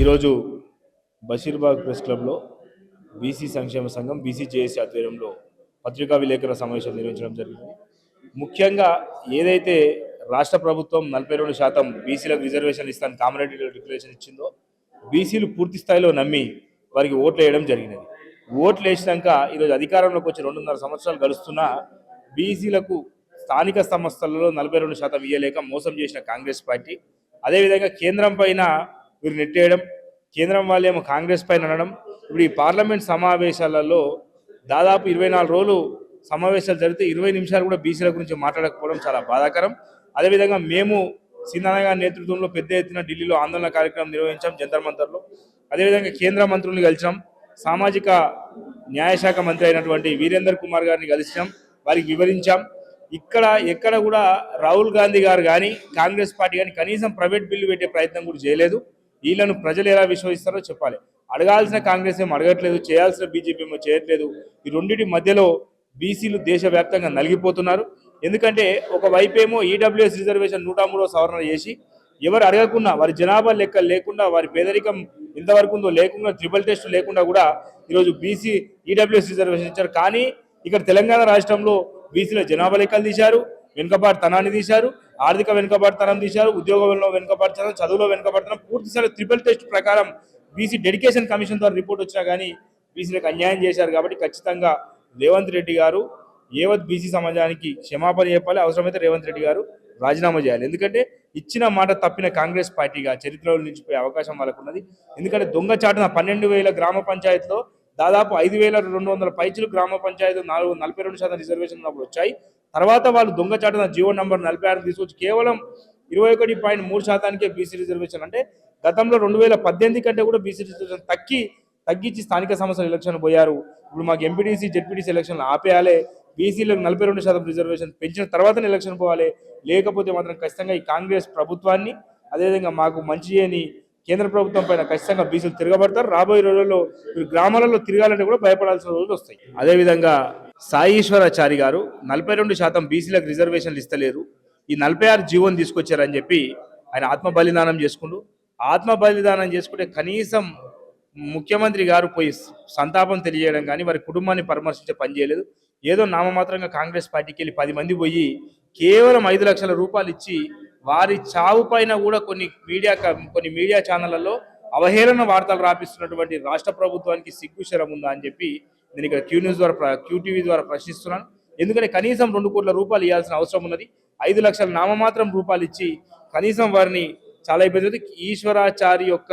ఈరోజు బషీర్బాగ్ ప్రెస్ క్లబ్లో బీసీ సంక్షేమ సంఘం బీసీజేఏసీ ఆధ్వర్యంలో పత్రికా విలేకరుల సమావేశం నిర్వహించడం జరిగింది. ముఖ్యంగా ఏదైతే రాష్ట్ర ప్రభుత్వం 42% బీసీలకు రిజర్వేషన్ ఇస్తాను కామరెడ్డి డిక్లరేషన్ ఇచ్చిందో బీసీలు పూర్తి స్థాయిలో నమ్మి వారికి ఓట్లు వేయడం జరిగినది. ఓట్లు వేసినాక ఈరోజు అధికారంలోకి వచ్చి 2.5 సంవత్సరాలు గడుస్తున్నా బీసీలకు స్థానిక సంస్థలలో 42% ఇయ్యలేక మోసం చేసిన కాంగ్రెస్ పార్టీ, అదేవిధంగా కేంద్రం పైన వీరు నెట్టేయడం, కేంద్రం వాళ్ళేమో కాంగ్రెస్ పైన అనడం. ఇప్పుడు ఈ పార్లమెంట్ సమావేశాలలో దాదాపు 24 రోజులు సమావేశాలు జరిగితే 20 నిమిషాలు కూడా బీసీల గురించి మాట్లాడకపోవడం చాలా బాధాకరం. అదేవిధంగా మేము సింధన్న గారి నేతృత్వంలో పెద్ద ఎత్తున ఢిల్లీలో ఆందోళన కార్యక్రమం నిర్వహించాం జంతర్ మంతర్లో. అదేవిధంగా కేంద్ర మంత్రుల్ని కలిసాం, సామాజిక న్యాయశాఖ మంత్రి అయినటువంటి వీరేందర్ కుమార్ గారిని కలిసాం, వారికి వివరించాం. ఎక్కడ కూడా రాహుల్ గాంధీ గారు కానీ కాంగ్రెస్ పార్టీ కానీ కనీసం ప్రైవేట్ బిల్లు పెట్టే ప్రయత్నం కూడా చేయలేదు. వీళ్ళను ప్రజలు ఎలా విశ్వసిస్తారో చెప్పాలి. అడగాల్సిన కాంగ్రెస్ ఏమో అడగట్లేదు, చేయాల్సిన బీజేపీ ఏమో చేయట్లేదు. ఈ రెండింటి మధ్యలో బీసీలు దేశవ్యాప్తంగా నలిగిపోతున్నారు. ఎందుకంటే ఒకవైపు ఏమో ఈడబ్ల్యూఎస్ రిజర్వేషన్ 103వ సవరణ చేసి ఎవరు అడగకుండా వారి జనాభా లెక్క లేకుండా వారి పేదరికం ఎంతవరకు ఉందో లేకుండా ట్రిపుల్ టెస్ట్ లేకుండా కూడా ఈరోజు బీసీ ఈడబ్ల్యూఎస్ రిజర్వేషన్ ఇచ్చారు. కానీ ఇక్కడ తెలంగాణ రాష్ట్రంలో బీసీల జనాభా లెక్కలు తీశారు, వెనుకబాటుతనాన్ని తీశారు, ఆర్థిక వెనుకబాటుతనం తీశారు, ఉద్యోగంలో వెనుకబాటుతనం, చదువులో వెనుకబాటుతనం. పూర్తిసారి ట్రిపుల్ టెస్ట్ ప్రకారం బీసీ డెడికేషన్ కమిషన్ ద్వారా రిపోర్ట్ వచ్చినా కానీ బీసీలకు అన్యాయం చేశారు. కాబట్టి ఖచ్చితంగా రేవంత్ రెడ్డి గారు యావత్ బీసీ సమాజానికి క్షమాపణ చెప్పాలి. అవసరమైతే రేవంత్ రెడ్డి గారు రాజీనామా చేయాలి. ఎందుకంటే ఇచ్చిన మాట తప్పిన కాంగ్రెస్ పార్టీగా చరిత్రలో నిలిచిపోయే అవకాశం వాళ్ళకు ఉన్నది. ఎందుకంటే దొంగచాటున 12,000 గ్రామ పంచాయతీలో దాదాపు 5,200 పైచులు గ్రామ పంచాయతీలు 42% రిజర్వేషన్ ఉన్నప్పుడు వచ్చాయి. తర్వాత వాళ్ళు దొంగచాటున జీవో నంబర్ 46 తీసుకొచ్చి కేవలం 21.3%కే బీసీ రిజర్వేషన్. అంటే గతంలో 2018 కంటే కూడా బీసీ రిజర్వేషన్ తగ్గించి స్థానిక సంస్థల ఎలక్షన్ పోయారు. ఇప్పుడు మాకు ఎంపీటీసీ జెడ్పీటీసీ ఎలక్షన్లు ఆపేయాలి, బీసీలకు 42% రిజర్వేషన్ పెంచిన తర్వాతనే ఎలక్షన్ పోవాలి, లేకపోతే మాత్రం ఖచ్చితంగా ఈ కాంగ్రెస్ ప్రభుత్వాన్ని అదేవిధంగా మాకు మంచి చేయని కేంద్ర ప్రభుత్వం పైన ఖచ్చితంగా బీసీలు తిరగబడతారు. రాబోయే రోజుల్లో మీరు గ్రామాలలో తిరగాలంటే కూడా భయపడాల్సిన రోజులు వస్తాయి. అదేవిధంగా సాయి ఈశ్వరాచారి గారు 42% బీసీలకు రిజర్వేషన్లు ఇస్తలేరు, ఈ 46 జీవోని తీసుకొచ్చారని చెప్పి ఆయన ఆత్మ బలిదానం చేసుకుంటూ, ఆత్మ బలిదానం చేసుకుంటే కనీసం ముఖ్యమంత్రి గారు పోయి సంతాపం తెలియజేయడం కానీ వారి కుటుంబాన్ని పరామర్శించే పని చేయలేదు. ఏదో నామమాత్రంగా కాంగ్రెస్ పార్టీకి వెళ్ళి 10 మంది పోయి కేవలం 5 లక్షల రూపాయలు ఇచ్చి వారి చావు పైన కూడా కొన్ని మీడియా ఛానళ్లలో అవహేళన వార్తలు రాపిస్తున్నటువంటి రాష్ట్ర ప్రభుత్వానికి సిగ్గుశరం ఉందా అని చెప్పి నేను ఇక్కడ క్యూటీవీ ద్వారా ప్రశ్నిస్తున్నాను. ఎందుకంటే కనీసం 2 కోట్ల రూపాయలు ఇవ్వాల్సిన అవసరం ఉన్నది. 5 లక్షల నామమాత్రం రూపాయలు ఇచ్చి కనీసం వారిని చాలా ఇబ్బంది. ఈశ్వరాచారి యొక్క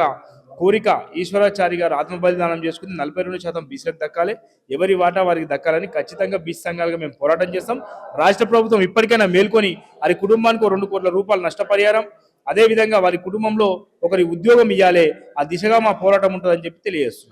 కోరిక, ఈశ్వరాచారి గారు ఆత్మ బలిదానం చేసుకుని 42% బీసీలకు దక్కాలి, ఎవరి వాటా వారికి దక్కాలని ఖచ్చితంగా బీసీ సంఘాలుగా మేము పోరాటం చేస్తాం. రాష్ట్ర ప్రభుత్వం ఇప్పటికైనా మేల్కొని వారి కుటుంబానికి 2 కోట్ల రూపాయలు నష్టపరిహారం, అదేవిధంగా వారి కుటుంబంలో ఒకరి ఉద్యోగం ఇవ్వాలి, ఆ దిశగా మా పోరాటం ఉంటుందని చెప్పి తెలియజేస్తున్నాం.